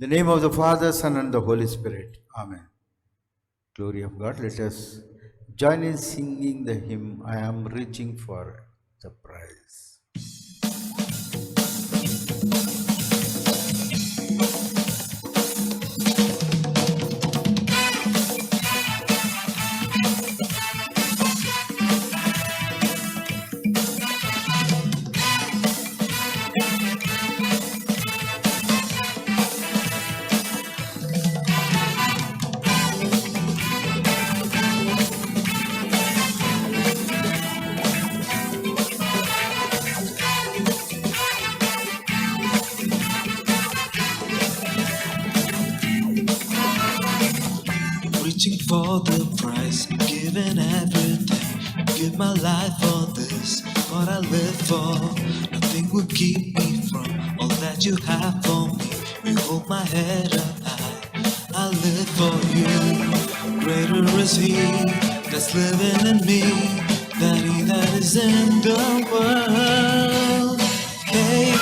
In the name of the Father, Son, and the Holy Spirit. Amen. Glory of God. Let us join in singing the hymn, I am reaching for the prize. Reaching for the prize, giving everything. Give my life for this, what I live for. Nothing will keep me from all that you have for me. You hold my head up high, I live for you. Greater is He that's living in me than he that is in the world. Hey,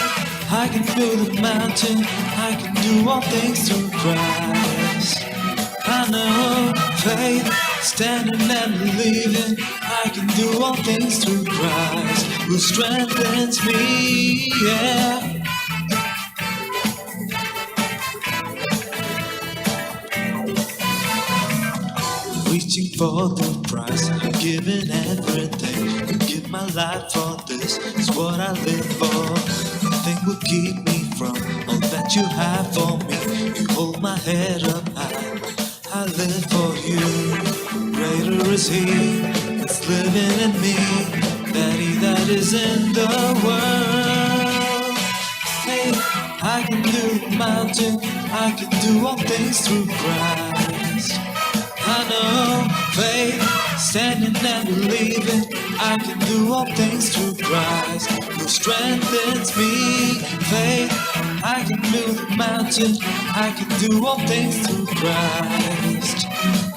I can move the mountain, I can do all things through Christ. I know faith, standing and believing. I can do all things through Christ who strengthens me. Yeah. Reaching for the prize, giving everything. Could give my life for this, is what I live for. Nothing will keep me from all that you have for me. You hold my head up high, I live for you. Greater is He that's living in me than he that is in the world. Hey, I can do the mountain, I can do all things through Christ. I know faith, standing and believing. I can do all things through Christ who strengthens me. Faith, I can move the mountain. I can do all things through Christ.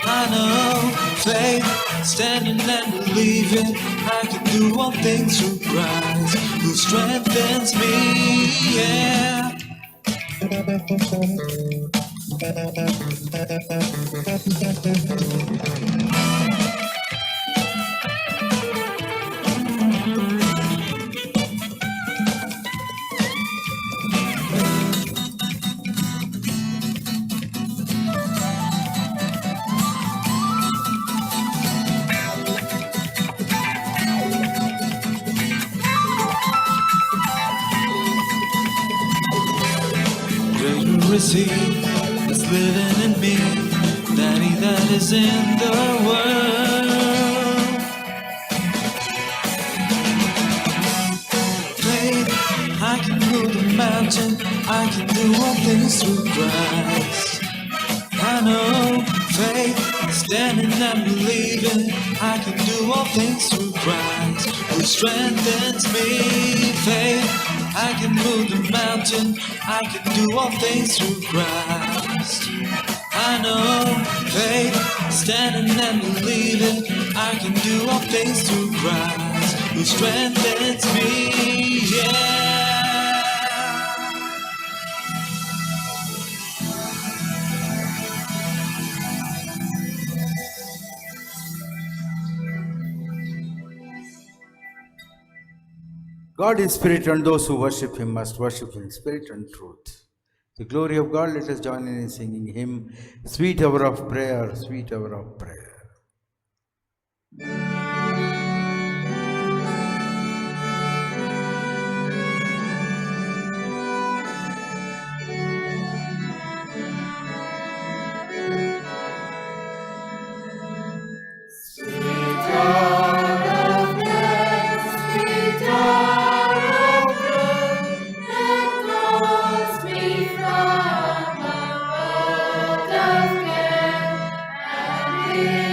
I know faith, standing and believing. I can do all things through Christ who strengthens me. Yeah. Greater is He that's living in me than he that is in the world. Faith, I can move the mountain, I can do all things through Christ. I know faith, standing and believing. I can do all things through Christ who strengthens me. Faith, I can move the mountain, I can do all things through Christ. I know faith, standing and believing. I can do all things through Christ who strengthens me. Yeah. God is spirit, and those who worship him must worship in spirit and truth. The glory of God, let us join in singing hymn, Sweet Hour of Prayer, Sweet Hour of Prayer. Yeah.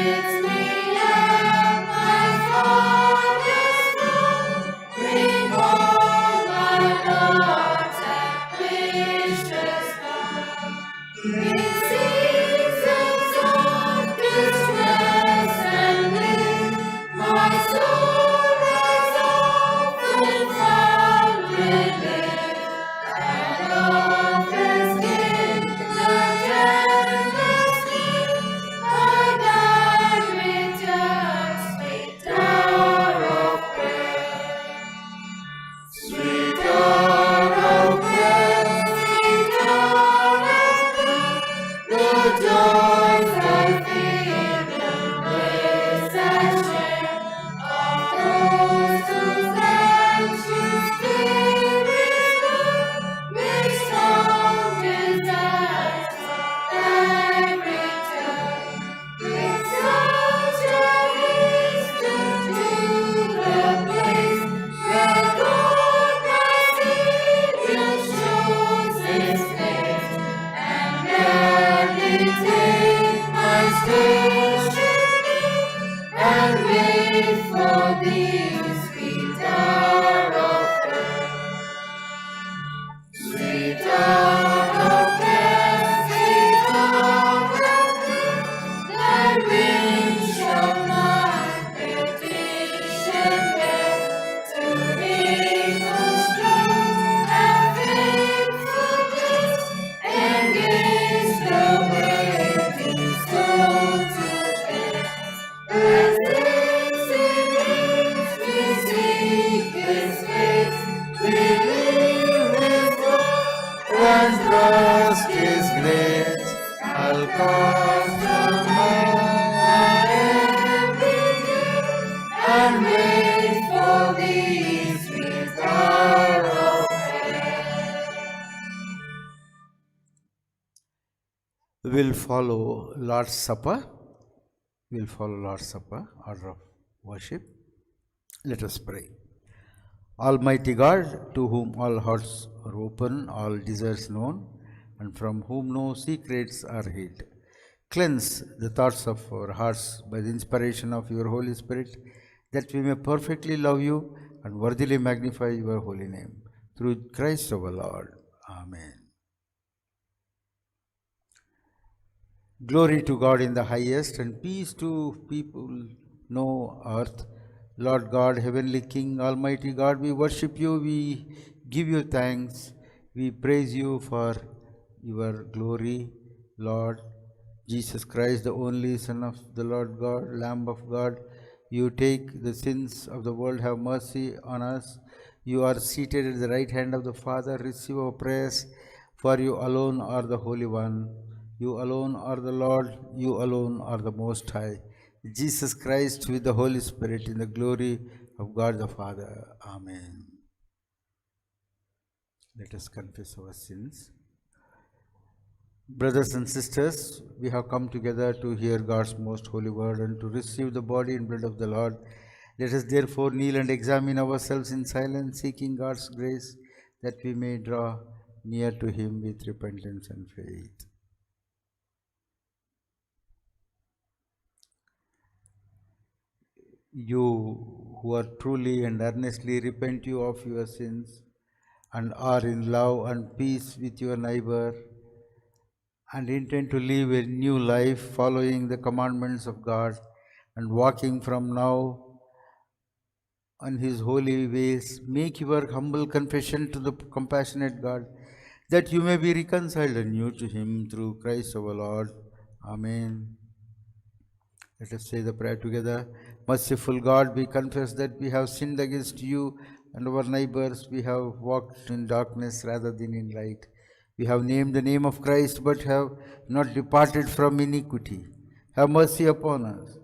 And trust His grace. I'll cast my and wait for Thee, sweet hour of We'll follow Lord's Supper. We'll follow Lord's Supper, order of worship. Let us pray. Almighty God, to whom all hearts are open, all desires known, and from whom no secrets are hid, cleanse the thoughts of our hearts by the inspiration of your Holy Spirit, that we may perfectly love you and worthily magnify your holy name. Through Christ our Lord. Amen. Glory to God in the highest, and peace to people no earth. Lord God, Heavenly King, Almighty God, we worship you, we give you thanks, we praise you for your glory, Lord Jesus Christ, the only Son of the Lord God, Lamb of God. You take the sins of the world, have mercy on us. You are seated at the right hand of the Father, receive our prayers, for you alone are the Holy One. You alone are the Lord, you alone are the Most High. Jesus Christ with the Holy Spirit in the glory of God the Father. Amen. Let us confess our sins. Brothers and sisters, we have come together to hear God's most holy word and to receive the body and blood of the Lord. Let us therefore kneel and examine ourselves in silence, seeking God's grace that we may draw near to Him with repentance and faith. You who are truly and earnestly repent you of your sins and are in love and peace with your neighbor and intend to live a new life following the commandments of God and walking from now on His holy ways, make your humble confession to the compassionate God, that you may be reconciled anew to Him through Christ our Lord. Amen. Let us say the prayer together. Merciful God, we confess that we have sinned against you and our neighbors. We have walked in darkness rather than in light. We have named the name of Christ but have not departed from iniquity. Have mercy upon us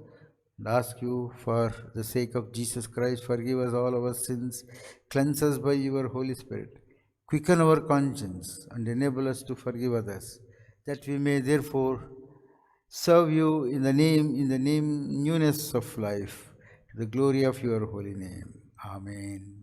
and ask you, for the sake of Jesus Christ, forgive us all our sins, cleanse us by your Holy Spirit, quicken our conscience and enable us to forgive others, that we may therefore serve you in the name newness of life, to the glory of your holy name. Amen.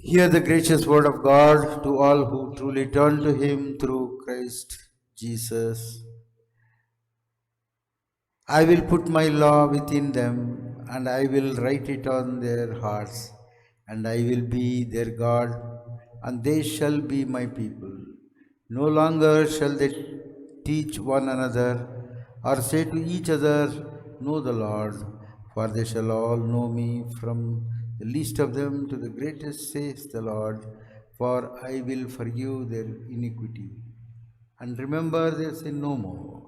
Hear the gracious word of God to all who truly turn to Him through Christ Jesus. I will put my law within them, and I will write it on their hearts, and I will be their God, and they shall be my people. No longer shall they teach one another, or say to each other, Know the Lord, for they shall all know me, from the least of them to the greatest, says the Lord, for I will forgive their iniquity and remember their sin no more.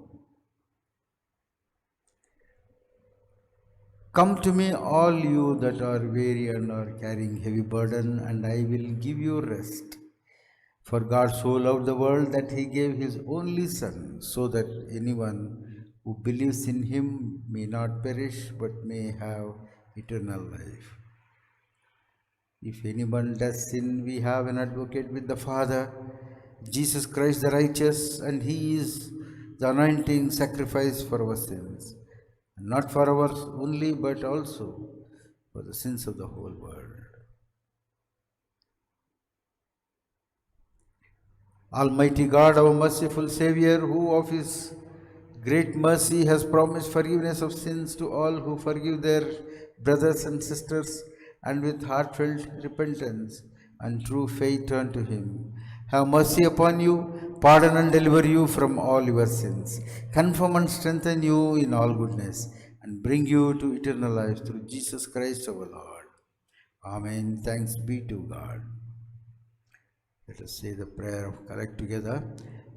Come to me, all you that are weary and are carrying heavy burden, and I will give you rest. For God so loved the world that he gave his only Son, so that anyone who believes in him may not perish but may have eternal life. If anyone does sin, we have an advocate with the Father, Jesus Christ the righteous, and he is the anointing sacrifice for our sins, and not for ours only, but also for the sins of the whole world. Almighty God, our merciful Savior, who of His great mercy has promised forgiveness of sins to all who forgive their brothers and sisters and with heartfelt repentance and true faith turn to Him, have mercy upon you, pardon and deliver you from all your sins, confirm and strengthen you in all goodness, and bring you to eternal life through Jesus Christ our Lord. Amen. Thanks be to God. Let us say the prayer of collect together.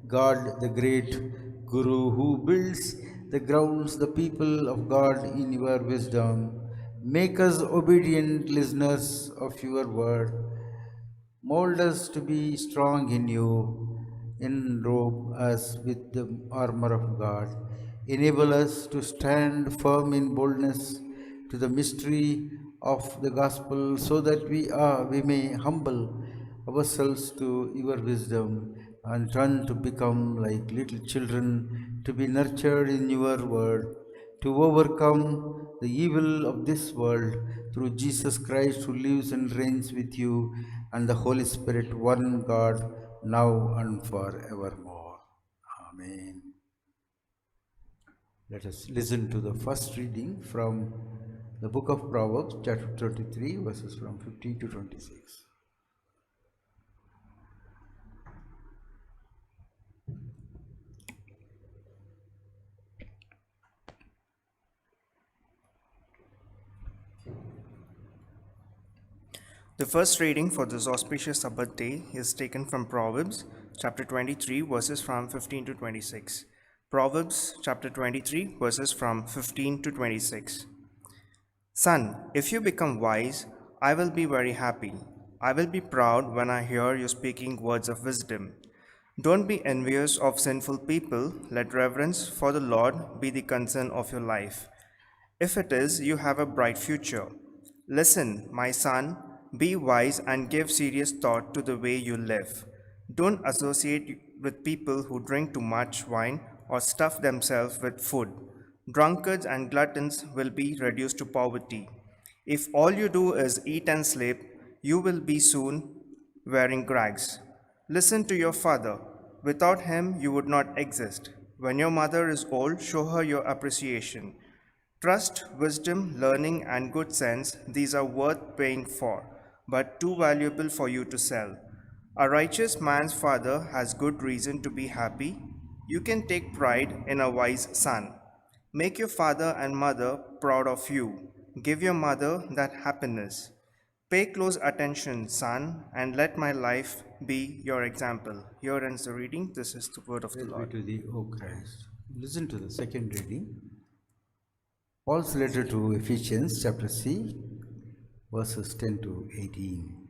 God, the great Guru who builds the grounds, the people of God in your wisdom, make us obedient listeners of your word. Mold us to be strong in you, enrobe us with the armor of God, enable us to stand firm in boldness to the mystery of the gospel, so that we may humble ourselves to your wisdom and turn to become like little children, to be nurtured in your word, to overcome the evil of this world through Jesus Christ, who lives and reigns with you and the Holy Spirit, one God, now and forevermore. Amen. Let us listen to the first reading from the book of Proverbs, chapter 23, verses from 15 to 26. The first reading for this auspicious Sabbath day is taken from Proverbs chapter 23, verses from 15 to 26. Proverbs chapter 23, verses from 15 to 26. Son, if you become wise, I will be very happy. I will be proud when I hear you speaking words of wisdom. Don't be envious of sinful people. Let reverence for the Lord be the concern of your life. If it is, you have a bright future. Listen, my son, be wise and give serious thought to the way you live. Don't associate with people who drink too much wine or stuff themselves with food. Drunkards and gluttons will be reduced to poverty. If all you do is eat and sleep, you will be soon wearing rags. Listen to your father. Without him, you would not exist. When your mother is old, show her your appreciation. Trust, wisdom, learning, and good sense, these are worth paying for, but too valuable for you to sell. A righteous man's father has good reason to be happy. You can take pride in a wise son. Make your father and mother proud of you. Give your mother that happiness. Pay close attention, son, and let my life be your example. Here ends the reading. This is the word of the Praise Lord. be to thee, O Christ. Listen to the second reading. Paul's letter to Ephesians, chapter C, verses 10 to 18.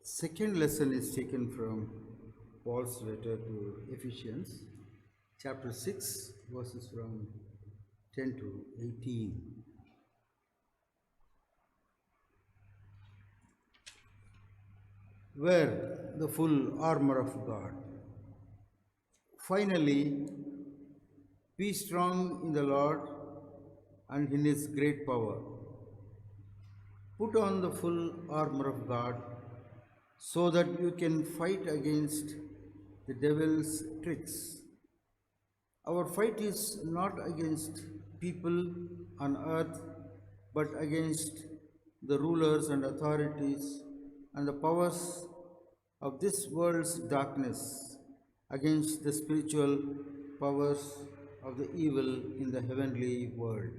Second lesson is taken from Paul's letter to Ephesians, chapter 6, verses from 10 to 18. Wear the full armor of God. Finally, be strong in the Lord and in his great power. Put on the full armor of God so that you can fight against the devil's tricks. Our fight is not against people on earth, but against the rulers and authorities and the powers of this world's darkness, against the spiritual powers of the evil in the heavenly world.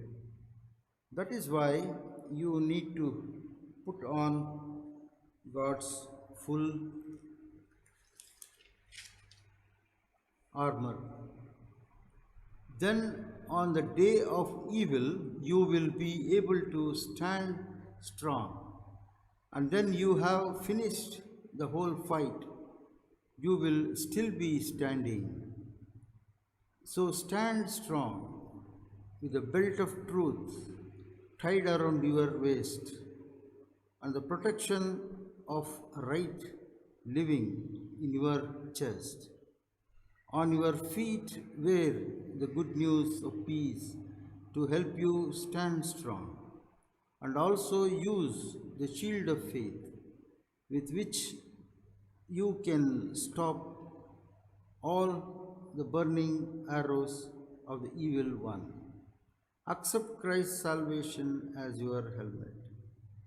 That is why you need to put on God's full armor. Then, on the day of evil, you will be able to stand strong. And then you have finished the whole fight. You will still be standing. So stand strong with the belt of truth tied around your waist and the protection of right living in your chest. On your feet wear the good news of peace to help you stand strong, and also use the shield of faith with which you can stop all the burning arrows of the evil one. Accept Christ's salvation as your helmet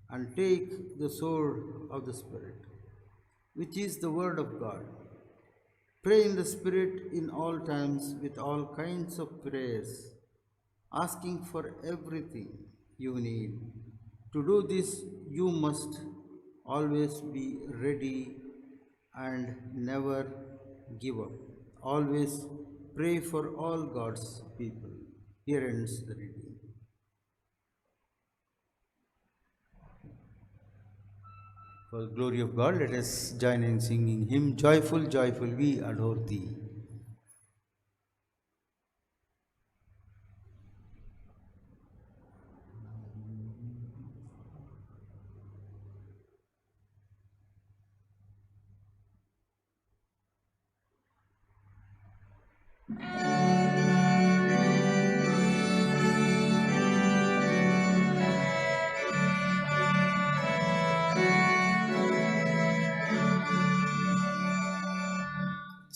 and take the sword of the Spirit, which is the Word of God. Pray in the Spirit in all times with all kinds of prayers, asking for everything you need. To do this, you must always be ready and never give up. Always pray for all God's people. Here ends the reading. For the glory of God, let us join in singing hymn, Joyful, Joyful, we adore thee.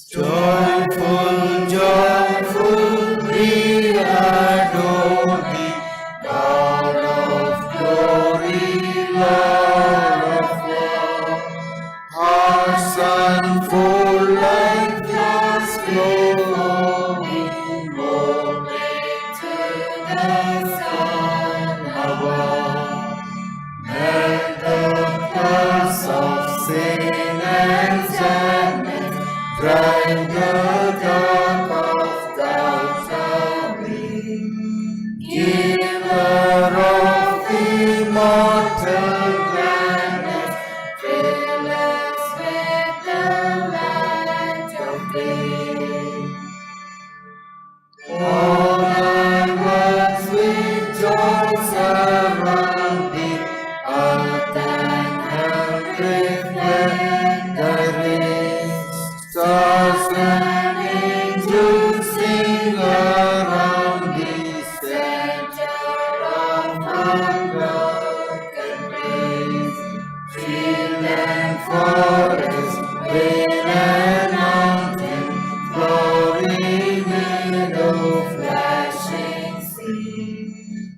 Joyful, joyful, we adore thee, God of glory, Lord of love. Hearts unfold like floods flowing, open to the sun above. Let the curse of sin and sadness drive the dark of doubt away. Giver of immortal gladness, fill us with the light of day. All thy works with joy surrounding, earth and heaven reflect thy rays. Stars and angels sing around thee, center of unbroken praise. Field and forest, vale and mountain, glory meadow, flashing sea,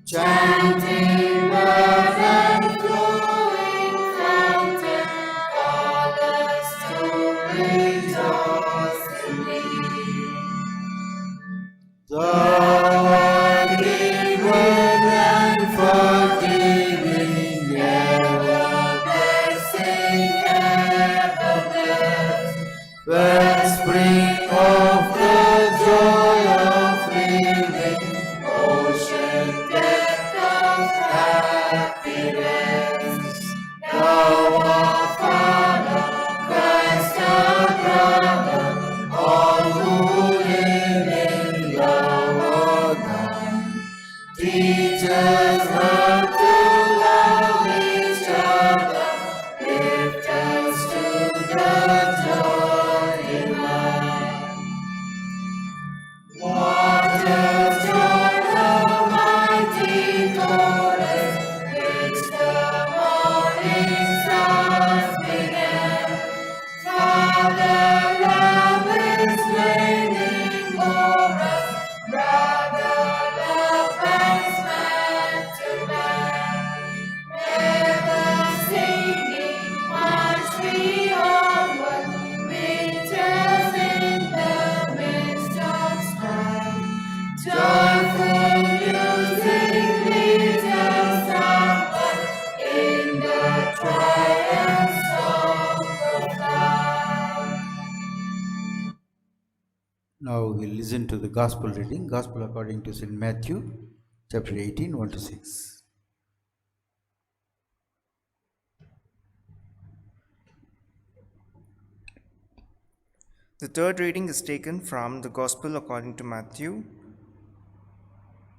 chanting bird and flowing fountain, call us to rejoice in thee. Thou art inward and forgiving, ever blessing, Now we'll listen to the Gospel reading, Gospel according to St. Matthew, chapter 18, 1 to 6. The third reading is taken from the Gospel according to Matthew,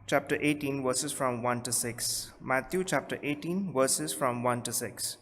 chapter 18, verses from 1 to 6. Matthew chapter 18, verses from 1 to 6.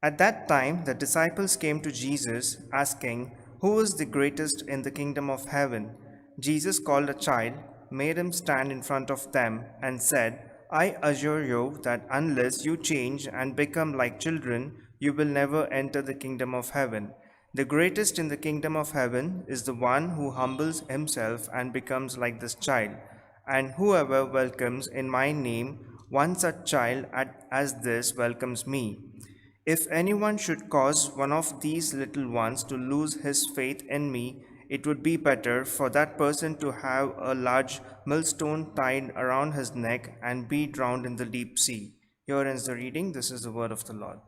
At that time, the disciples came to Jesus, asking, "Who is the greatest in the kingdom of heaven?" Jesus called a child, made him stand in front of them, and said, "I assure you that unless you change and become like children, you will never enter the kingdom of heaven. The greatest in the kingdom of heaven is the one who humbles himself and becomes like this child. And whoever welcomes in my name one such child as this welcomes me. If anyone should cause one of these little ones to lose his faith in me, it would be better for that person to have a large millstone tied around his neck and be drowned in the deep sea." Here ends the reading. This is the word of the Lord.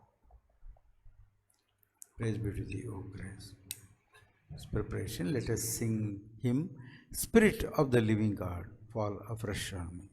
Praise be to thee, O Christ. This preparation, let us sing hymn, Spirit of the Living God, fall afresh on me.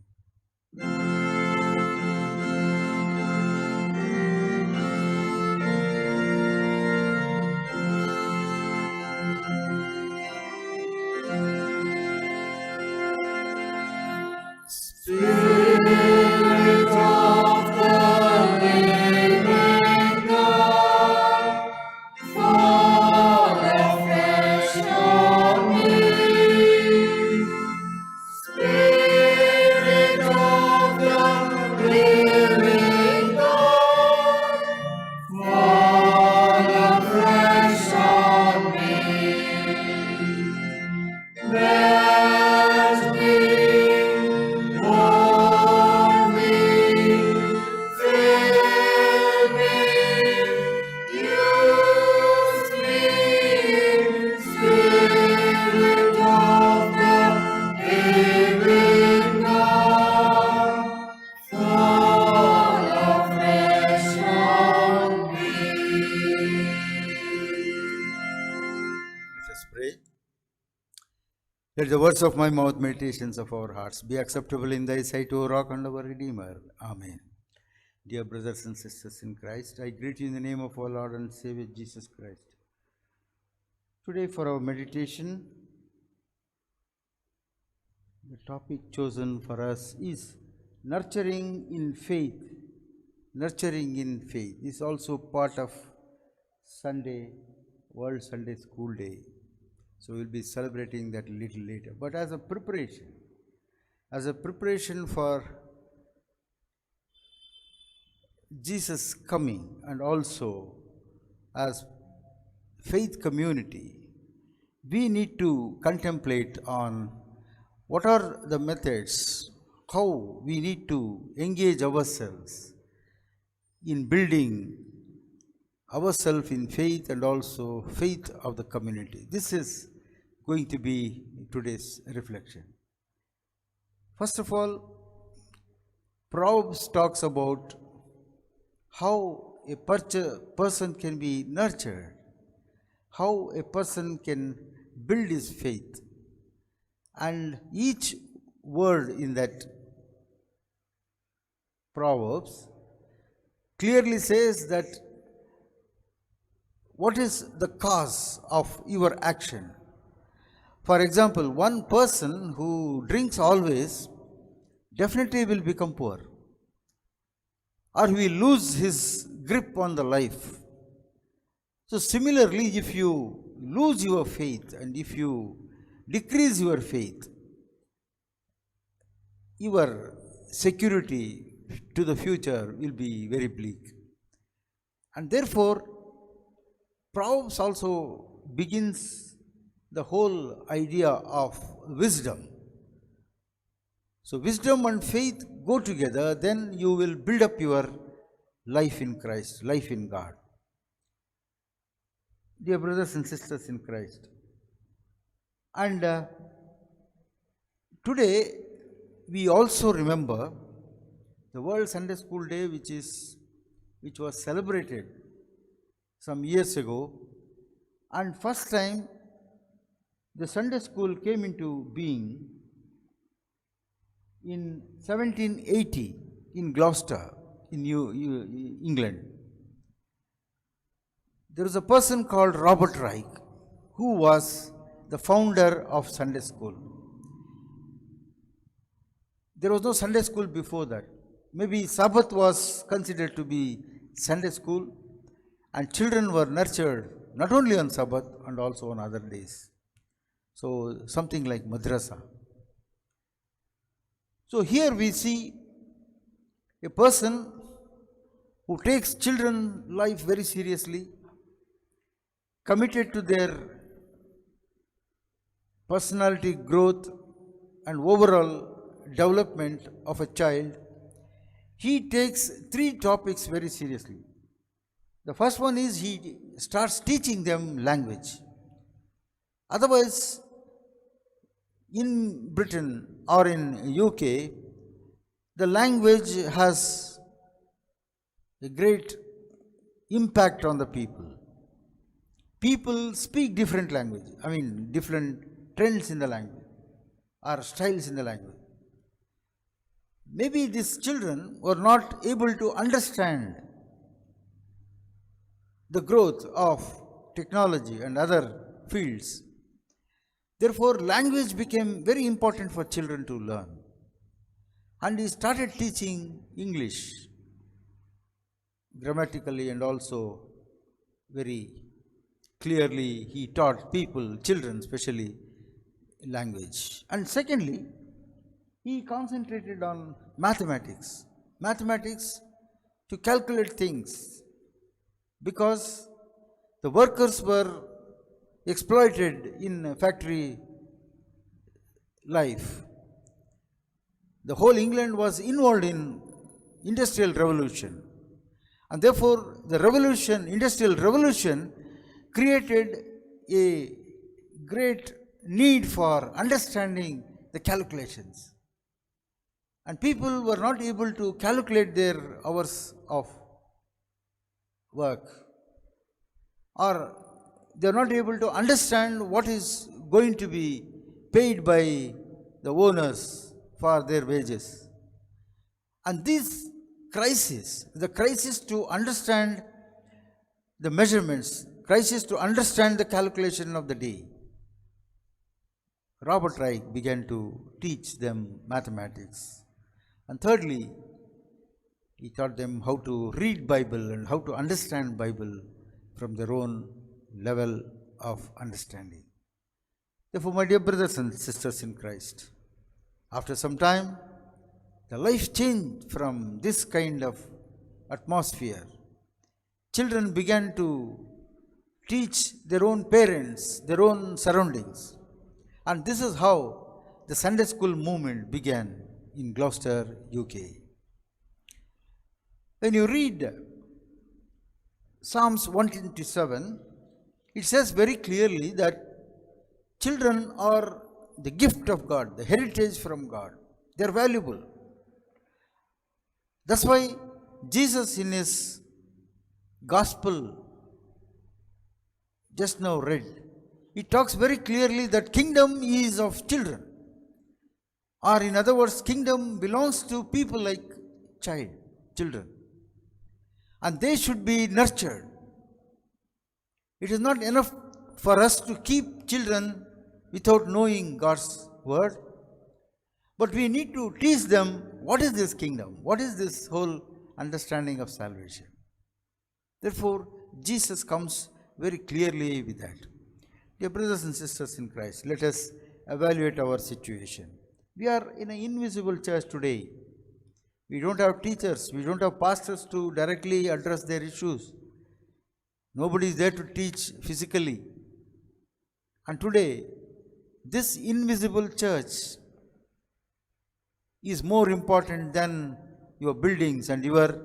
Let the words of my mouth, meditations of our hearts be acceptable in thy sight, O Rock and our Redeemer. Amen. Dear brothers and sisters in Christ, I greet you in the name of our Lord and Savior Jesus Christ. Today for our meditation, the topic chosen for us is nurturing in faith. Nurturing in faith is also part of Sunday, World Sunday School Day. So we'll be celebrating that a little later. But as a preparation for Jesus' coming, and also as faith community, we need to contemplate on what are the methods, how we need to engage ourselves in building ourselves in faith and also faith of the community. This is going to be today's reflection. First of all, Proverbs talks about how a person can be nurtured, how a person can build his faith. And each word in that Proverbs clearly says that what is the cause of your action. For example, one person who drinks always definitely will become poor, or he will lose his grip on the life. So similarly, if you lose your faith and if you decrease your faith, your security to the future will be very bleak. And therefore, Proverbs also begins the whole idea of wisdom. So wisdom and faith go together, then you will build up your life in Christ, life in God. Dear brothers and sisters in Christ, and today we also remember the World Sunday School Day, which was celebrated some years ago, and first time the Sunday school came into being in 1780 in Gloucester, in England. There was a person called Robert Reich who was the founder of Sunday school. There was no Sunday school before that. Maybe Sabbath was considered to be Sunday school, and children were nurtured not only on Sabbath and also on other days. So something like madrasa. So here we see a person who takes children's life very seriously, committed to their personality growth and overall development of a child. He takes three topics very seriously. The first one is he starts teaching them language. Otherwise, in Britain or in UK, the language has a great impact on the people. People speak different language, different trends in the language or styles in the language. Maybe these children were not able to understand the growth of technology and other fields. Therefore, language became very important for children to learn. And he started teaching English grammatically, and also very clearly he taught people, children especially, language. And secondly, he concentrated on mathematics to calculate things, because the workers were exploited in factory life. The whole England was involved in industrial revolution, and therefore the industrial revolution created a great need for understanding the calculations. And people were not able to calculate their hours of work, or they are not able to understand what is going to be paid by the owners for their wages. And this crisis, the crisis to understand the measurements, crisis to understand the calculation of the day, Robert Reich began to teach them mathematics. And thirdly, he taught them how to read Bible and how to understand Bible from their own level of understanding. Therefore, my dear brothers and sisters in Christ, after some time, the life changed from this kind of atmosphere. Children began to teach their own parents, their own surroundings. And this is how the Sunday school movement began in Gloucester, UK. When you read Psalms 127, it says very clearly that children are the gift of God, the heritage from God. They are valuable. That's why Jesus in his gospel just now read, he talks very clearly that kingdom is of children. Or in other words, kingdom belongs to people like children. And they should be nurtured. It is not enough for us to keep children without knowing God's word, but we need to teach them what is this kingdom, what is this whole understanding of salvation. Therefore, Jesus comes very clearly with that. Dear brothers and sisters in Christ, let us evaluate our situation. We are in an invisible church today. We don't have teachers, we don't have pastors to directly address their issues. Nobody is there to teach physically. And today, this invisible church is more important than your buildings and your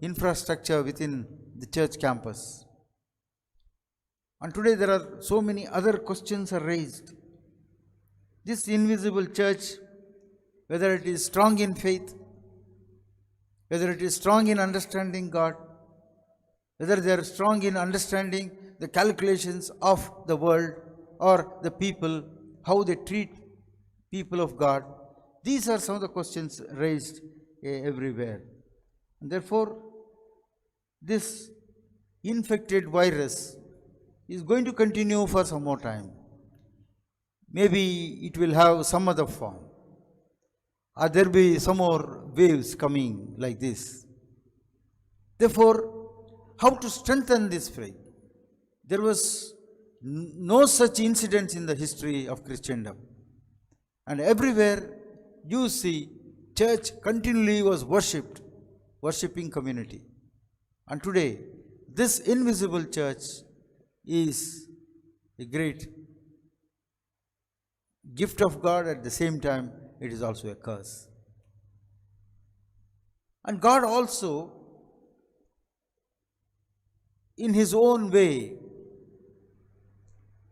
infrastructure within the church campus. And today there are so many other questions are raised. This invisible church, whether it is strong in faith, whether it is strong in understanding God, whether they are strong in understanding the calculations of the world or the people, how they treat people of God. These are some of the questions raised everywhere. And therefore, this infected virus is going to continue for some more time. Maybe it will have some other form, or there will be some more waves coming like this. Therefore, how to strengthen this faith? There was no such incidents in the history of Christendom. And everywhere you see, church continually was worshipped, worshipping community. And today, this invisible church is a great gift of God. At the same time, it is also a curse. And God also, in His own way,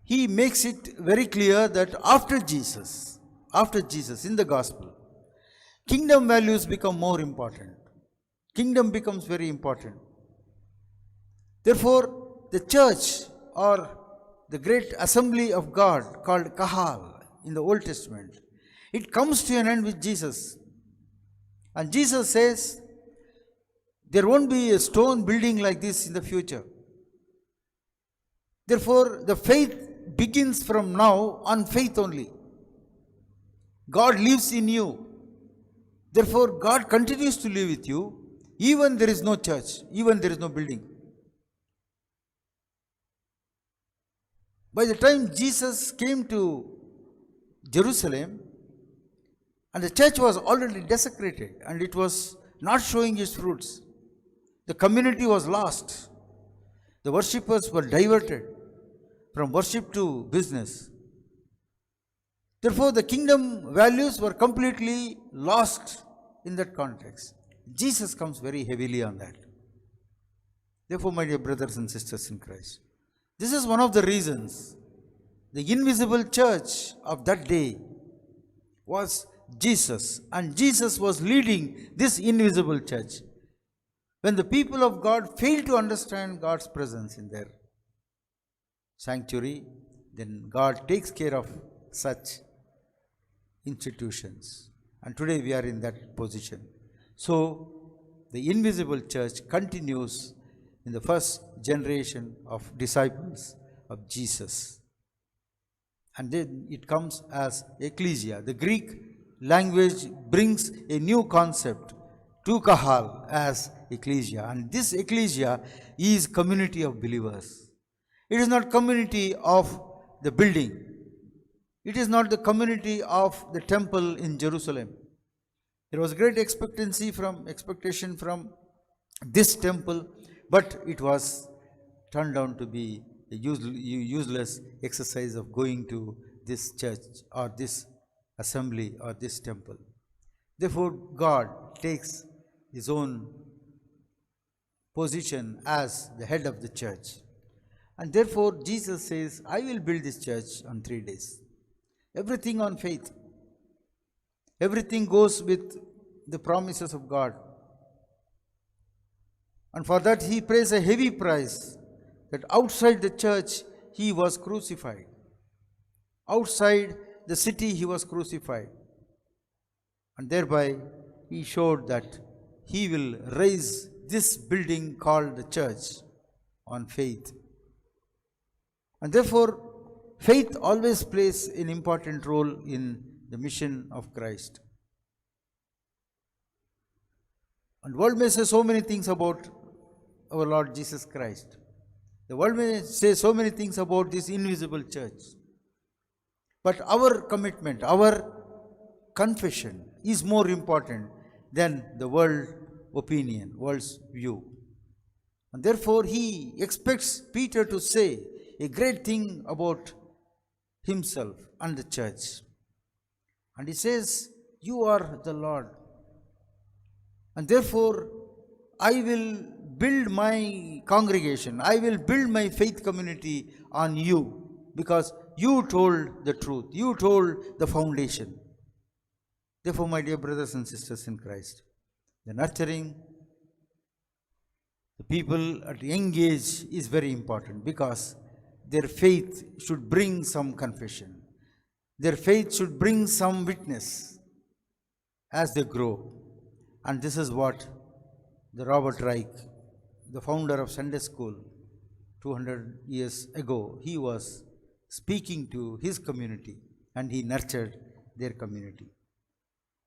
He makes it very clear that after Jesus in the gospel, kingdom values become more important. Kingdom becomes very important. Therefore, the church, or the great assembly of God called Kahal in the Old Testament, it comes to an end with Jesus. And Jesus says, there won't be a stone building like this in the future. Therefore, the faith begins from now on faith only. God lives in you. Therefore, God continues to live with you, even there is no church, even there is no building. By the time Jesus came to Jerusalem, and the church was already desecrated, and it was not showing its fruits. The community was lost. The worshippers were diverted from worship to business. Therefore, the kingdom values were completely lost in that context. Jesus comes very heavily on that. Therefore, my dear brothers and sisters in Christ, this is one of the reasons the invisible church of that day was Jesus, and Jesus was leading this invisible church. When the people of God fail to understand God's presence in their sanctuary, then God takes care of such institutions. And today we are in that position. So, the invisible church continues in the first generation of disciples of Jesus. And then it comes as ecclesia. The Greek language brings a new concept to Kahal as ecclesia. And this ecclesia is community of believers. It is not community of the building. It is not the community of the temple in Jerusalem. There was great expectation from this temple, but it was turned out to be a useless exercise of going to this church or this assembly or this temple. Therefore, God takes His own position as the head of the church. And therefore, Jesus says, I will build this church on 3 days. Everything on faith. Everything goes with the promises of God. And for that He pays a heavy price, that outside the church He was crucified. Outside the city He was crucified. And thereby He showed that He will raise this building called the church on faith. And therefore, faith always plays an important role in the mission of Christ. And the world may say so many things about our Lord Jesus Christ. The world may say so many things about this invisible church. But our commitment, our confession is more important than the world opinion, world's view. And therefore, He expects Peter to say a great thing about himself and the church. And he says, you are the Lord. And therefore, I will build my congregation, I will build my faith community on you, because you told the truth, you told the foundation. Therefore, my dear brothers and sisters in Christ, the nurturing the people at a young age is very important, because their faith should bring some confession. Their faith should bring some witness as they grow. And this is what the Robert Reich, the founder of Sunday School 200 years ago, he was speaking to his community and he nurtured their community.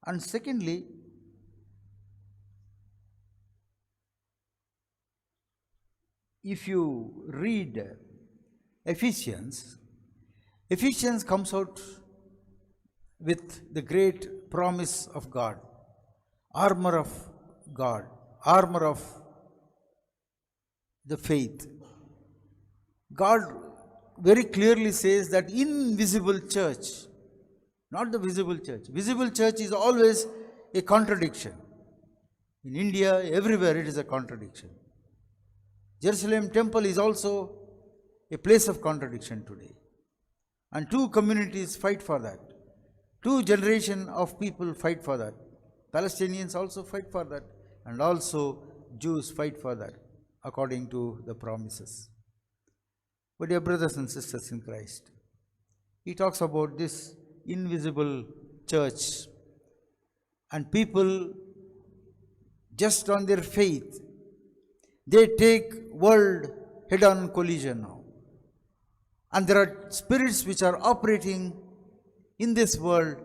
And secondly, if you read Ephesians comes out with the great promise of God, armor of God, armor of the faith. God very clearly says that invisible church, not the visible church. Visible church is always a contradiction. In India, everywhere it is a contradiction. Jerusalem temple is also a place of contradiction today. And two communities fight for that. Two generations of people fight for that. Palestinians also fight for that. And also Jews fight for that, according to the promises. But dear brothers and sisters in Christ, he talks about this invisible church, and people just on their faith, they take world head-on collision now. And there are spirits which are operating in this world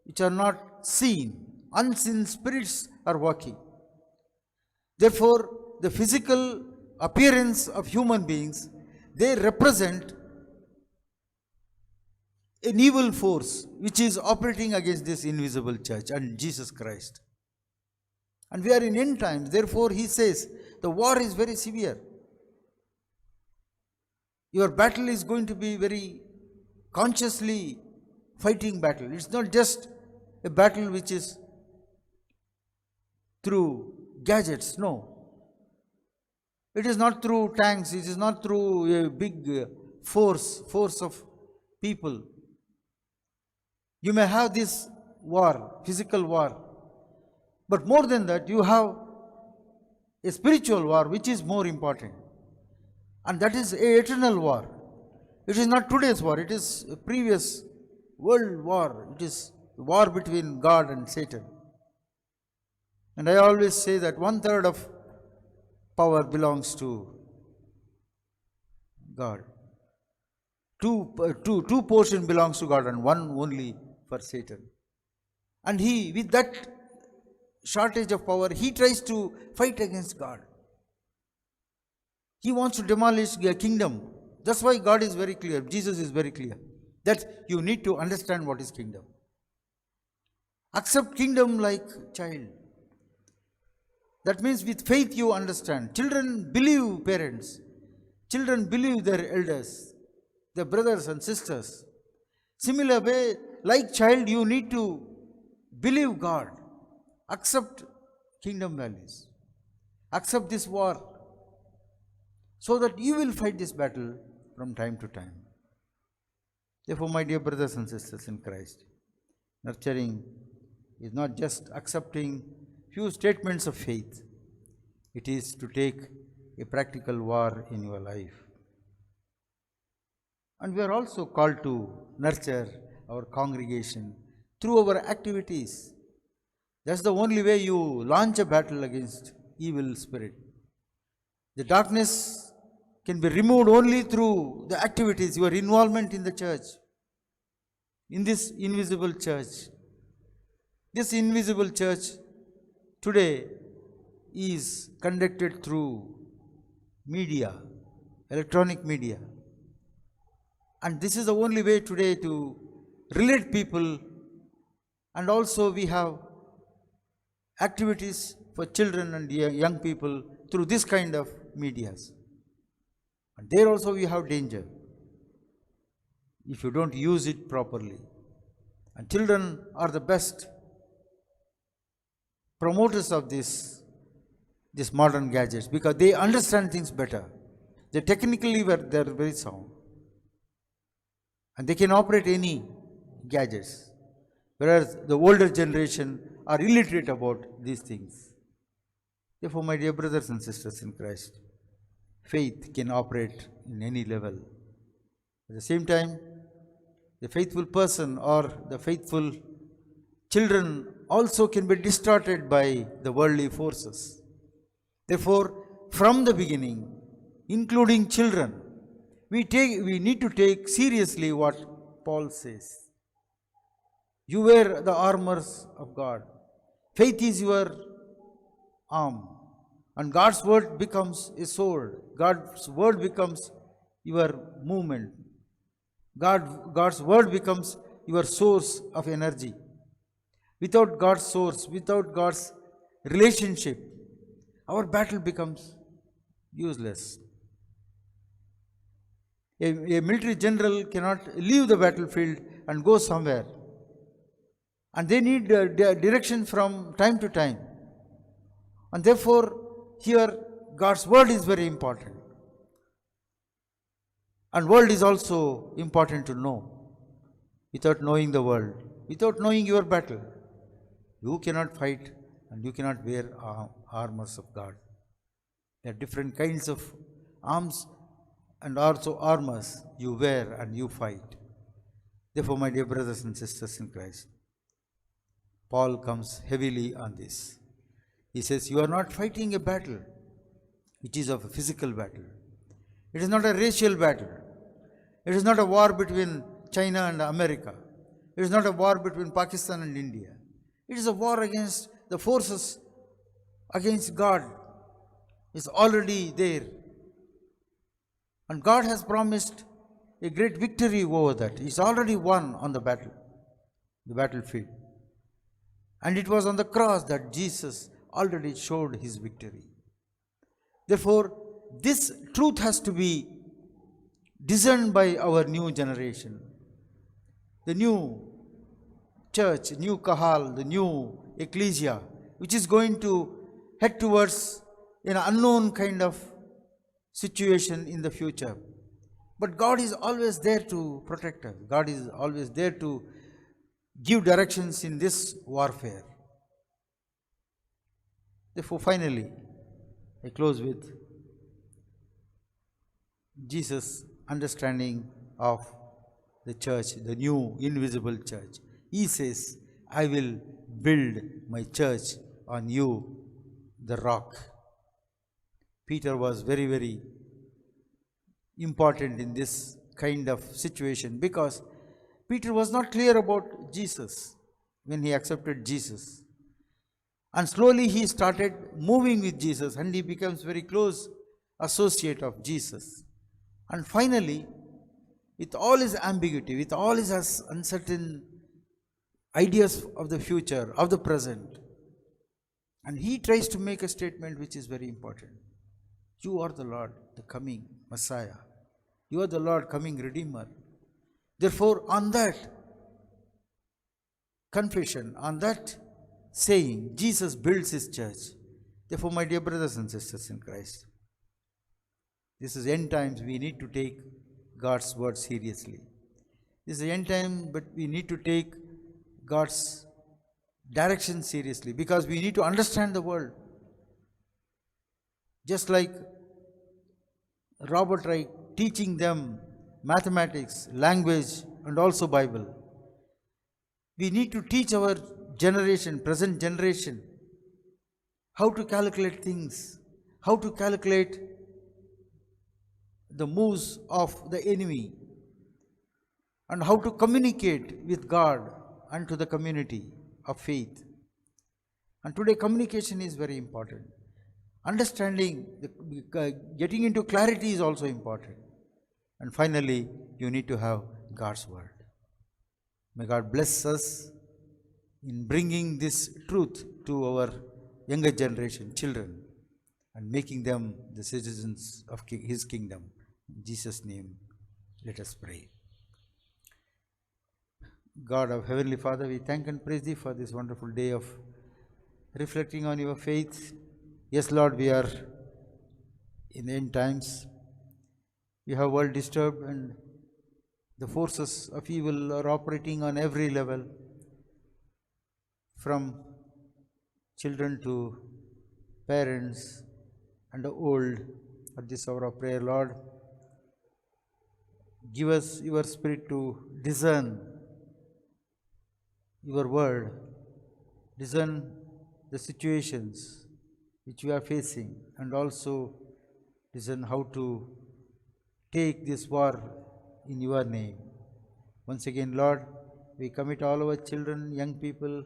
which are not seen. Unseen spirits are working. Therefore, the physical appearance of human beings, they represent an evil force which is operating against this invisible church and Jesus Christ. And we are in end times. Therefore, he says the war is very severe. Your battle is going to be very consciously fighting battle. It's not just a battle which is through gadgets. No. It is not through tanks. It is not through a big force of people. You may have this war, physical war. But more than that, you have a spiritual war which is more important. And that is an eternal war. It is not today's war. It is a previous world war. It is the war between God and Satan. And I always say that 1/3 of power belongs to God. Two portion belongs to God and one only for Satan. And he, with that shortage of power, he tries to fight against God. He wants to demolish a kingdom. That's why God is very clear. Jesus is very clear that you need to understand what is kingdom. Accept kingdom like child. That means with faith you understand. Children believe parents. Children believe their elders, their brothers and sisters. Similar way, like child, you need to believe God. Accept kingdom values. Accept this war, so that you will fight this battle from time to time. Therefore, my dear brothers and sisters in Christ, nurturing is not just accepting few statements of faith. It is to take a practical war in your life. And we are also called to nurture our congregation through our activities. That's the only way you launch a battle against evil spirit. The darkness can be removed only through the activities, your involvement in the church, in this invisible church. This invisible church today is conducted through media, electronic media. And this is the only way today to relate people. And also we have activities for children and young people through this kind of medias. And there also we have danger if you don't use it properly. And children are the best promoters of these modern gadgets because they understand things better. They technically they are very sound. And they can operate any gadgets. Whereas the older generation are illiterate about these things. Therefore, my dear brothers and sisters in Christ, faith can operate in any level. At the same time, the faithful person or the faithful children also can be distorted by the worldly forces. Therefore, from the beginning, including children, we need to take seriously what Paul says. You wear the armors of God. Faith is your arm. And God's word becomes a sword. God's word becomes your movement. God's word becomes your source of energy. Without God's source, without God's relationship, our battle becomes useless. A military general cannot leave the battlefield and go somewhere. And they need direction from time to time. And therefore, here God's word is very important. And world is also important to know. Without knowing the world, without knowing your battle, you cannot fight and you cannot wear armors of God. There are different kinds of arms and also armors you wear and you fight. Therefore, my dear brothers and sisters in Christ, Paul comes heavily on this. He says, you are not fighting a battle which is of a physical battle. It is not a racial battle. It is not a war between China and America. It is not a war between Pakistan and India. It is a war against the forces against God. It's already there. And God has promised a great victory over that. He's already won on the battlefield. And it was on the cross that Jesus already showed his victory. Therefore, this truth has to be discerned by our new generation. The new church, new kahal, the new ecclesia, which is going to head towards an unknown kind of situation in the future. But God is always there to protect us. God is always there to give directions in this warfare. Therefore, finally, I close with Jesus' understanding of the church, the new invisible church. He says, I will build my church on you, the rock. Peter was very, very important in this kind of situation because Peter was not clear about Jesus when he accepted Jesus. And slowly he started moving with Jesus and he becomes very close associate of Jesus. And finally, with all his ambiguity, with all his uncertain ideas of the future, of the present, and he tries to make a statement which is very important. You are the Lord, the coming Messiah. You are the Lord, coming Redeemer. Therefore, on that confession, on that saying, Jesus builds his church. Therefore, my dear brothers and sisters in Christ, this is end times. We need to take God's word seriously. This is end time, but we need to take God's direction seriously because we need to understand the world. Just like Robert Reich teaching them mathematics, language, and also Bible. We need to teach our generation, present generation, how to calculate things, how to calculate the moves of the enemy, and how to communicate with God and to the community of faith. And today communication is very important. Understanding, getting into clarity is also important. And finally, you need to have God's word. May God bless us in bringing this truth to our younger generation, children, and making them the citizens of his kingdom. In Jesus' name, let us pray. God of Heavenly Father, we thank and praise Thee for this wonderful day of reflecting on your faith. Yes, Lord, we are in the end times. We have world disturbed and the forces of evil are operating on every level, from children to parents and the old. At this hour of prayer, Lord, Give us your spirit to discern your word, discern the situations which we are facing, and also discern how to take this war in your name. Once again, Lord, we commit all our children, young people,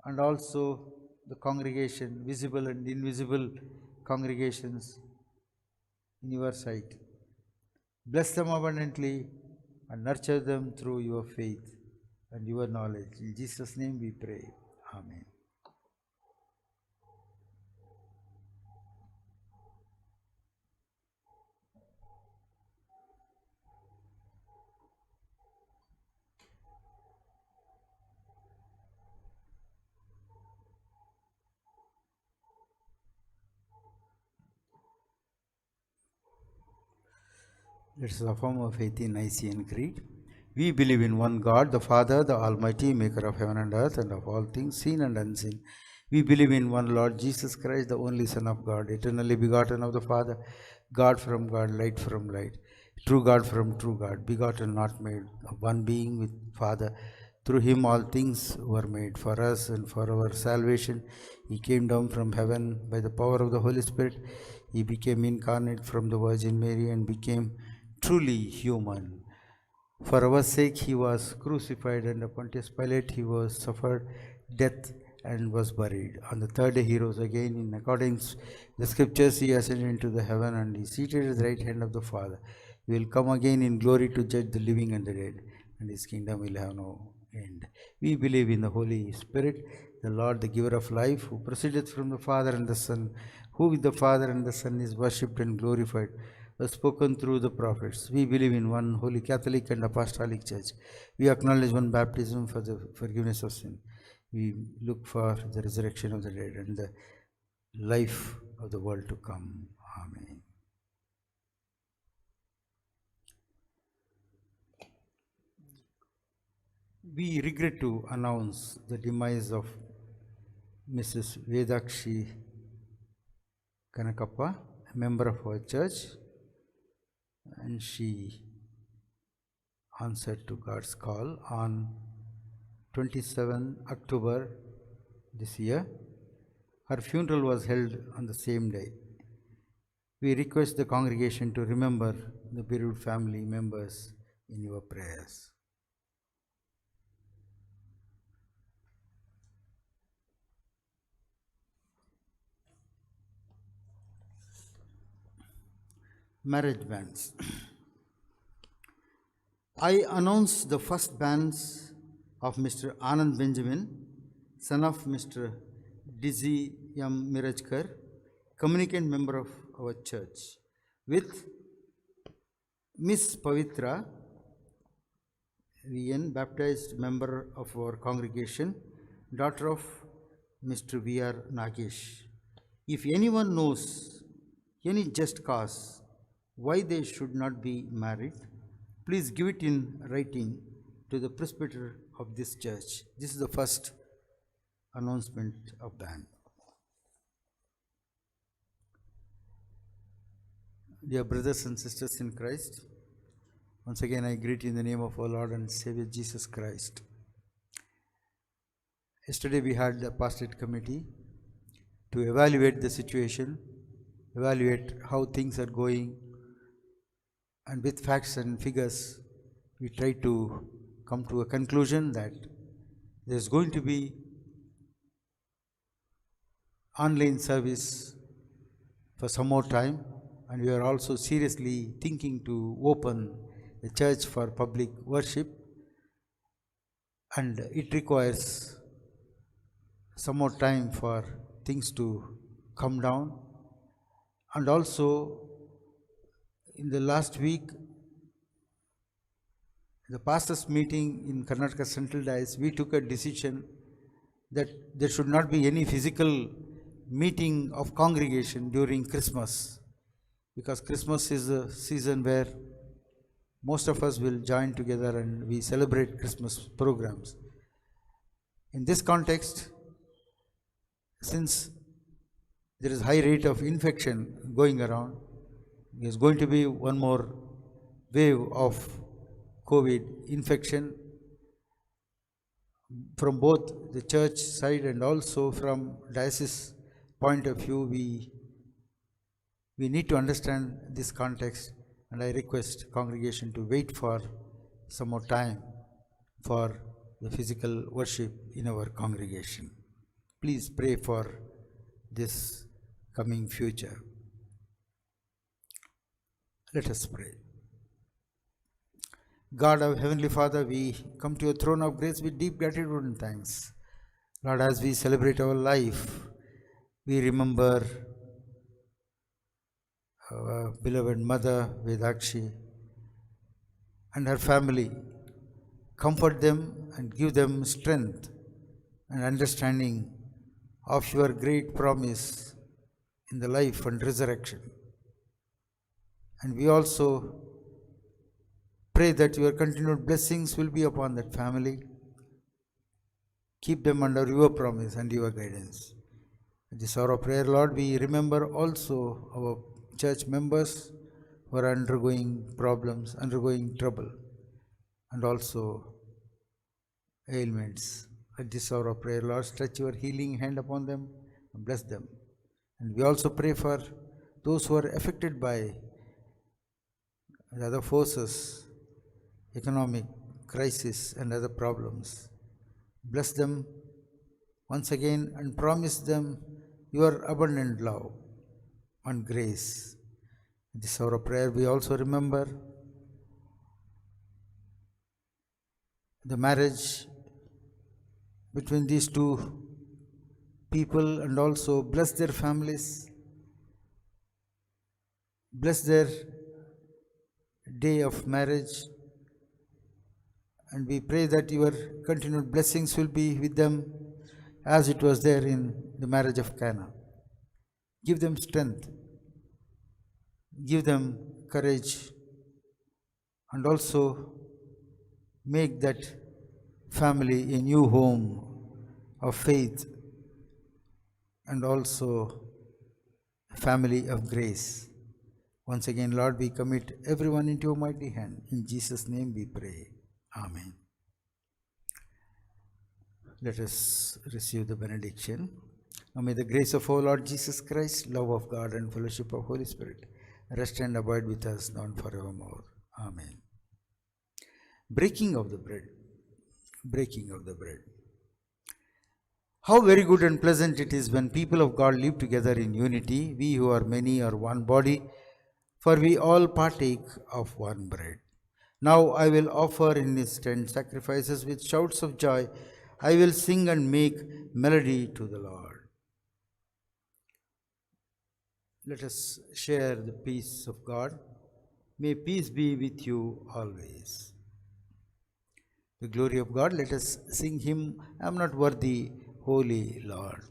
and also the congregation, visible and invisible congregations, in your sight. Bless them abundantly and nurture them through your faith and your knowledge. In Jesus' name we pray. Amen. Let us affirm our faith in Nicene Creed. We believe in one God, the Father, the Almighty, maker of heaven and earth, and of all things seen and unseen. We believe in one Lord Jesus Christ, the only Son of God, eternally begotten of the Father, God from God, light from light, true God from true God, begotten, not made, of one being with Father. Through him all things were made. For us and for our salvation, he came down from heaven by the power of the Holy Spirit. He became incarnate from the Virgin Mary and became truly human. For our sake he was crucified, and upon Pontius Pilate he was suffered death and was buried. On the third day he rose again. In accordance with the scriptures, he ascended into the heaven and is seated at the right hand of the Father. He will come again in glory to judge the living and the dead, and his kingdom will have no end. We believe in the Holy Spirit, the Lord, the giver of life, who proceedeth from the Father and the Son, who with the Father and the Son is worshipped and glorified, was spoken through the prophets. We believe in one holy Catholic and Apostolic Church. We acknowledge one baptism for the forgiveness of sin. We look for the resurrection of the dead and the life of the world to come. Amen. We regret to announce the demise of Mrs. Vedakshi Kanakappa, a member of our church, and she answered to God's call on 27 October this year. Her funeral was held on the same day. We request the congregation to remember the bereaved family members in your prayers. Marriage banns. I announce the first banns of Mr. Anand Benjamin, son of Mr. Dizzy M. Mirajkar, communicant member of our church, with Miss Pavitra VN, baptized member of our congregation, daughter of Mr. V.R. Nagesh. If anyone knows any just cause why they should not be married, please give it in writing to the presbyter of this church. This is the first announcement of ban. Dear brothers and sisters in Christ, once again I greet you in the name of our Lord and Savior Jesus Christ. Yesterday we had the pastorate committee to evaluate the situation, evaluate how things are going, and with facts and figures we try to come to a conclusion that there is going to be online service for some more time, and we are also seriously thinking to open the church for public worship, and it requires some more time for things to come down. And also in the last week, the pastors' meeting in Karnataka Central Diocese, we took a decision that there should not be any physical meeting of congregation during Christmas, because Christmas is a season where most of us will join together and we celebrate Christmas programs. In this context, since there is high rate of infection going around, there is going to be one more wave of COVID infection from both the church side and also from diocese point of view. We need to understand this context, and I request congregation to wait for some more time for the physical worship in our congregation. Please pray for this coming future. Let us pray. God, our Heavenly Father, we come to your throne of grace with deep gratitude and thanks. Lord, as we celebrate our life, we remember our beloved mother, Vedakshi, and her family. Comfort them and give them strength and understanding of your great promise in the life and resurrection. And we also pray that your continued blessings will be upon that family. Keep them under your promise and your guidance. At this hour of prayer, Lord, we remember also our church members who are undergoing problems, undergoing trouble, and also ailments. At this hour of prayer, Lord, stretch your healing hand upon them and bless them. And we also pray for those who are affected by the other forces, economic crisis and other problems. Bless them once again and promise them your abundant love and grace. In this hour of prayer, we also remember the marriage between these two people and also bless their families, bless their day of marriage, and we pray that your continued blessings will be with them as it was there in the marriage of Cana. Give them strength, give them courage, and also make that family a new home of faith and also a family of grace. Once again, Lord, we commit everyone into your mighty hand. In Jesus' name we pray. Amen. Let us receive the benediction. Now may the grace of our Lord Jesus Christ, love of God, and fellowship of Holy Spirit rest and abide with us now and forevermore. Amen. Breaking of the bread. Breaking of the bread. How very good and pleasant it is when people of God live together in unity. We who are many are one body, for we all partake of one bread. Now I will offer in his tent sacrifices with shouts of joy. I will sing and make melody to the Lord. Let us share the peace of God. May peace be with you always. The glory of God, let us sing hymn, I am not worthy, Holy Lord.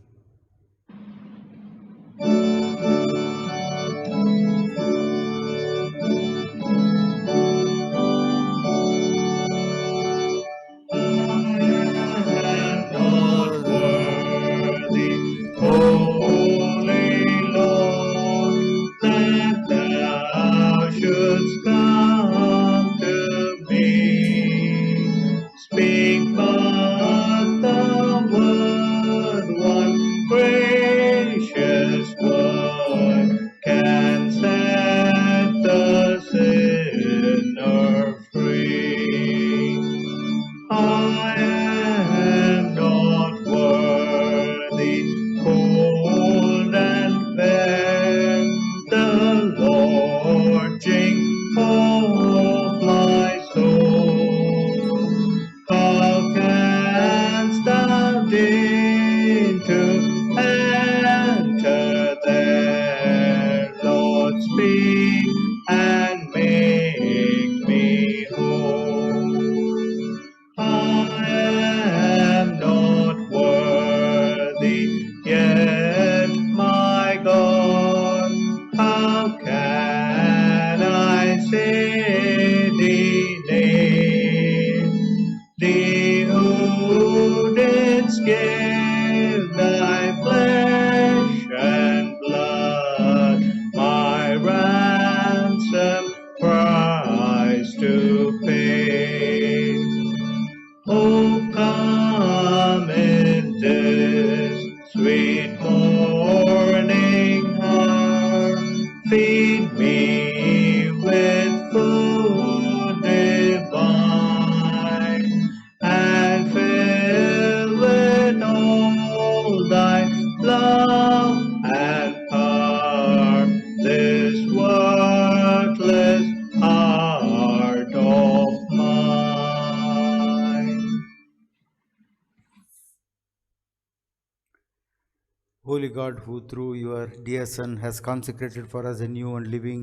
Holy God, who through your dear Son has consecrated for us a new and living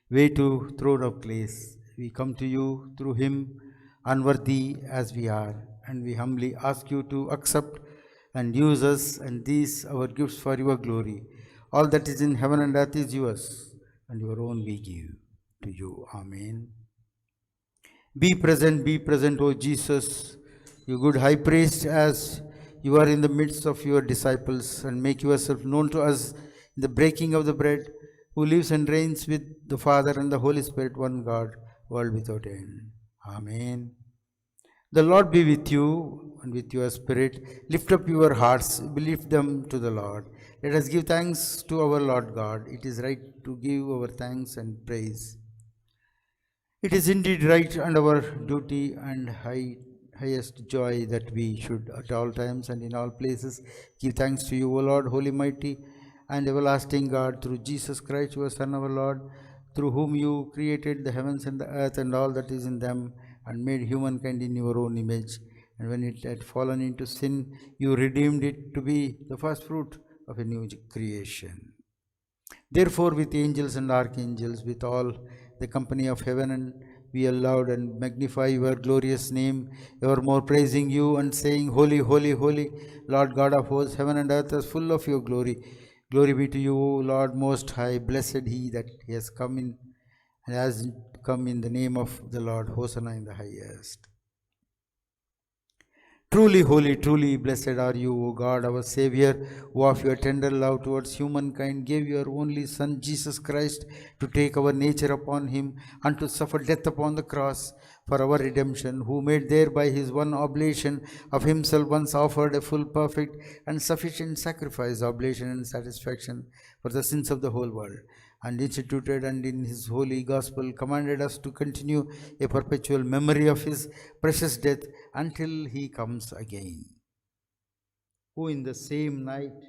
way to throne of grace, we come to you through him, unworthy as we are, and we humbly ask you to accept and use us and these our gifts for your glory. All that is in heaven and earth is yours, and your own we give to you. Amen. Be present, O Jesus, you good high priest, as you are in the midst of your disciples, and make yourself known to us in the breaking of the bread, who lives and reigns with the Father and the Holy Spirit, one God, world without end. Amen. The Lord be with you and with your spirit. Lift up your hearts, lift them to the Lord. Let us give thanks to our Lord God. It is right to give our thanks and praise. It is indeed right and our duty and highest joy that we should at all times and in all places give thanks to you, O Lord, holy, mighty, and everlasting God, through Jesus Christ, your Son, our Lord, through whom you created the heavens and the earth and all that is in them, and made humankind in your own image. And when it had fallen into sin, you redeemed it to be the first fruit of a new creation. Therefore, with angels and archangels, with all the company of heaven, and we aloud and magnify your glorious name, evermore praising you and saying, Holy, holy, holy, Lord God of hosts, heaven and earth is full of your glory. Glory be to you, Lord Most High. Blessed he that has come in and has come in the name of the Lord. Hosanna in the highest. Truly holy, truly blessed are you, O God, our Savior, who of your tender love towards humankind gave your only Son, Jesus Christ, to take our nature upon him and to suffer death upon the cross for our redemption, who made thereby his one oblation of himself once offered a full, perfect, and sufficient sacrifice, oblation and satisfaction for the sins of the whole world, and instituted and in his holy gospel commanded us to continue a perpetual memory of his precious death until he comes again. Who in the same night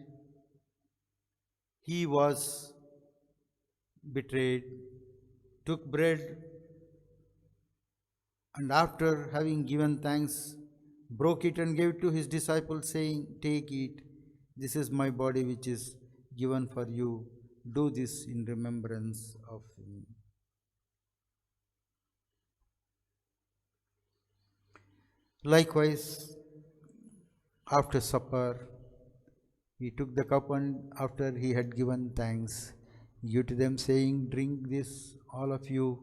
he was betrayed, took bread, and after having given thanks, broke it and gave it to his disciples, saying, Take, eat, this is my body which is given for you. Do this in remembrance of me. Likewise, after supper, he took the cup, and after he had given thanks, he gave to them, saying, Drink this, all of you.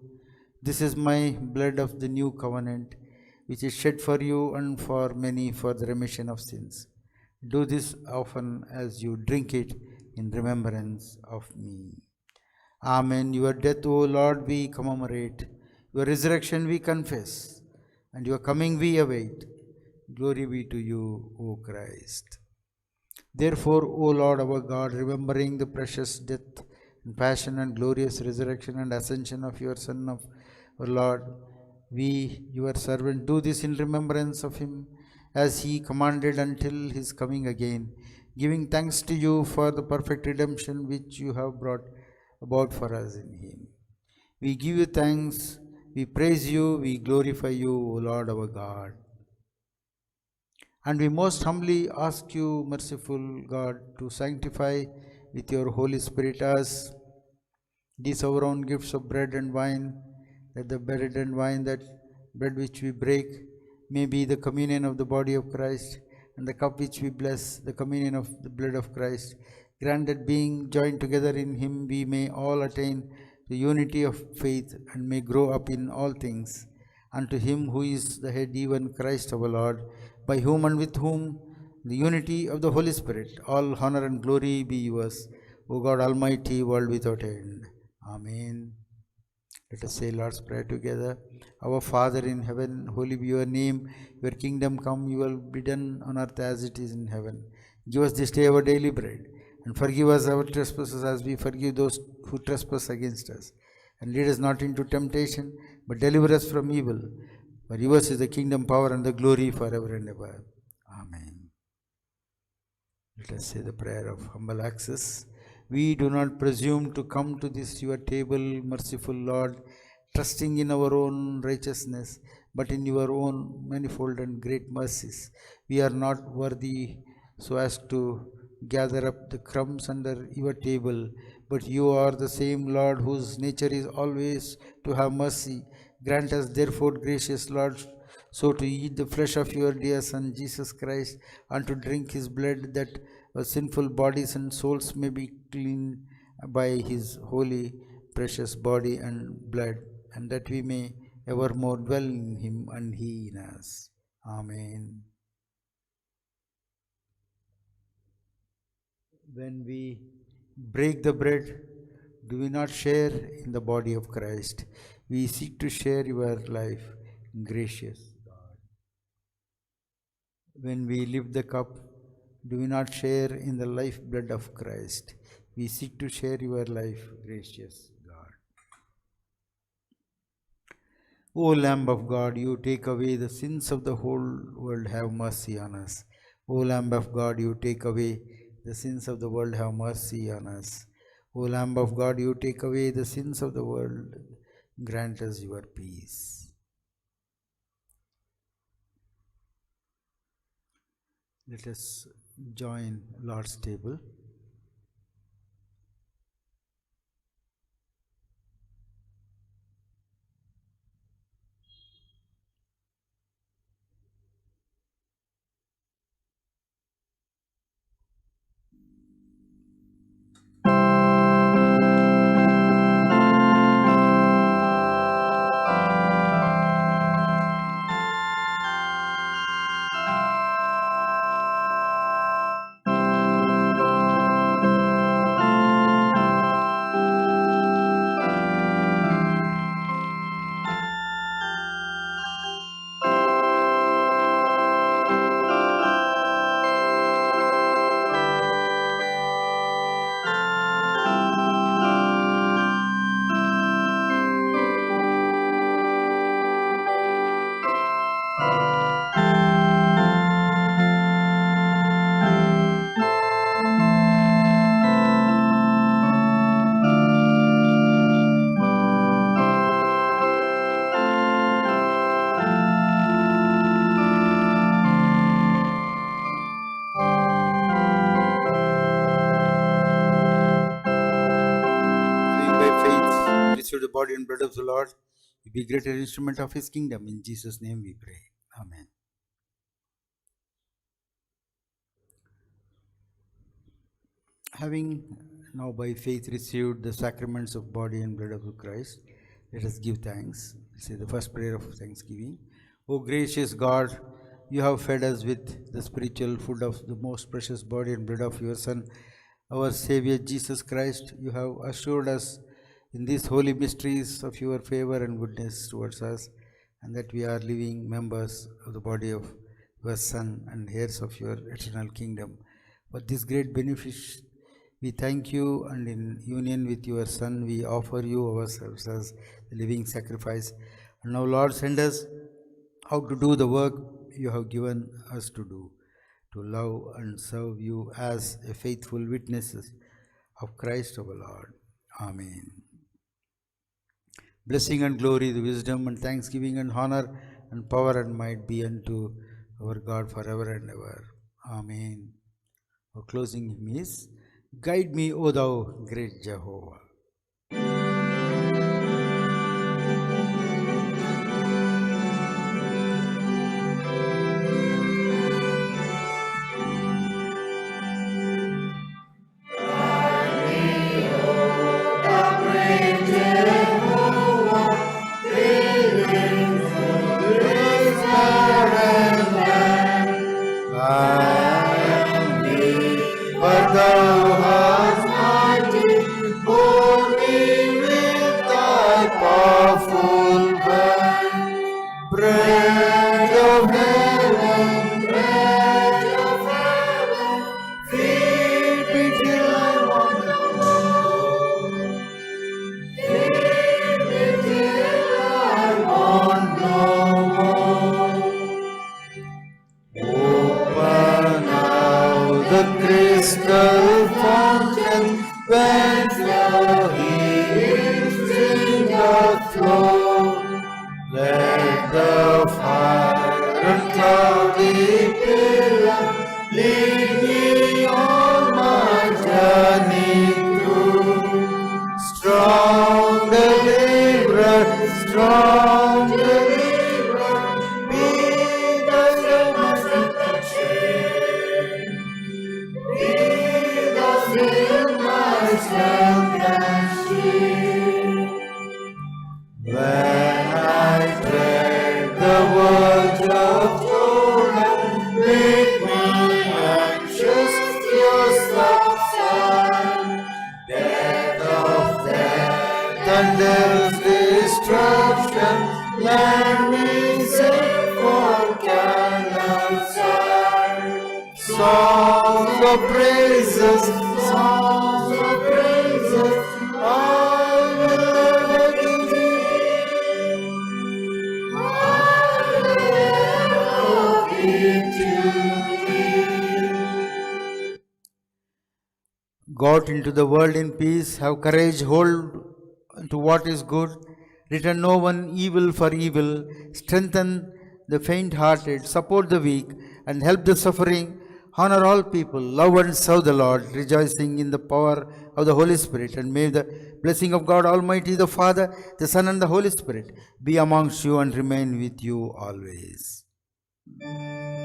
This is my blood of the new covenant, which is shed for you and for many for the remission of sins. Do this often as you drink it in remembrance of me. Amen. Your death, O Lord, we commemorate. Your resurrection we confess. And your coming we await. Glory be to you, O Christ. Therefore, O Lord our God, remembering the precious death and passion and glorious resurrection and ascension of your Son, of our Lord, we, your servant, do this in remembrance of him, as he commanded until his coming again, giving thanks to you for the perfect redemption which you have brought about for us in him. We give you thanks, we praise you, we glorify you, O Lord our God. And we most humbly ask you, merciful God, to sanctify with your Holy Spirit us these our own gifts of bread and wine, that the bread and wine, that bread which we break, may be the communion of the body of Christ, and the cup which we bless, the communion of the blood of Christ. Granted, being joined together in him, we may all attain the unity of faith and may grow up in all things unto him who is the head, even Christ our Lord, by whom and with whom the unity of the Holy Spirit, all honor and glory be yours, O God Almighty, world without end. Amen. Let us say Lord's Prayer together. Our Father in heaven, holy be your name. Your kingdom come, your will be done on earth as it is in heaven. Give us this day our daily bread, and forgive us our trespasses as we forgive those who trespass against us. And lead us not into temptation, but deliver us from evil. For yours is the kingdom, power, and the glory forever and ever. Amen. Let us say the prayer of humble access. We do not presume to come to this your table, merciful Lord, trusting in our own righteousness, but in your own manifold and great mercies. We are not worthy so as to gather up the crumbs under your table, but you are the same Lord whose nature is always to have mercy. Grant us, therefore, gracious Lord, so to eat the flesh of your dear Son, Jesus Christ, and to drink his blood, that our sinful bodies and souls may be cleaned by his holy, precious body and blood, and that we may evermore dwell in him and he in us. Amen. When we break the bread, do we not share in the body of Christ? We seek to share your life, gracious God. When we lift the cup, do we not share in the life blood of Christ? We seek to share your life, gracious God. O Lamb of God, you take away the sins of the whole world, have mercy on us. O Lamb of God, you take away the sins of the world, have mercy on us. O Lamb of God, you take away the sins of the world, grant us your peace. Let us join Lord's table. Receive the body and blood of the Lord, you be greater instrument of his kingdom. In Jesus' name we pray. Amen. Having now by faith received the sacraments of body and blood of Christ, let us give thanks. Say the first prayer of thanksgiving. O gracious God, you have fed us with the spiritual food of the most precious body and blood of your Son, our Savior Jesus Christ. You have assured us in these holy mysteries of your favor and goodness towards us, and that we are living members of the body of your Son and heirs of your eternal kingdom. For this great benefit, we thank you, and in union with your Son, we offer you ourselves as the living sacrifice. And now, Lord, send us how to do the work you have given us to do, to love and serve you as a faithful witnesses of Christ our Lord. Amen. Blessing and glory, the wisdom and thanksgiving and honor and power and might be unto our God forever and ever. Amen. Our closing hymn is, Guide me, O thou great Jehovah. Lead me on my strong deliverer, be the servant of the chain. Be the field my strength and shield. When I tread the verge of Jordan, make me anxious, fears of sun, death of death, and death's destruction, land me safe for Canaan's side. Songs of praises, I will ever give thee. I will ever give to thee. Go out into the world in peace, have courage, hold to what is good, return no one evil for evil, strengthen the faint-hearted, support the weak, and help the suffering, honor all people, love and serve the Lord, rejoicing in the power of the Holy Spirit, and may the blessing of God Almighty, the Father, the Son, and the Holy Spirit be amongst you and remain with you always. Amen.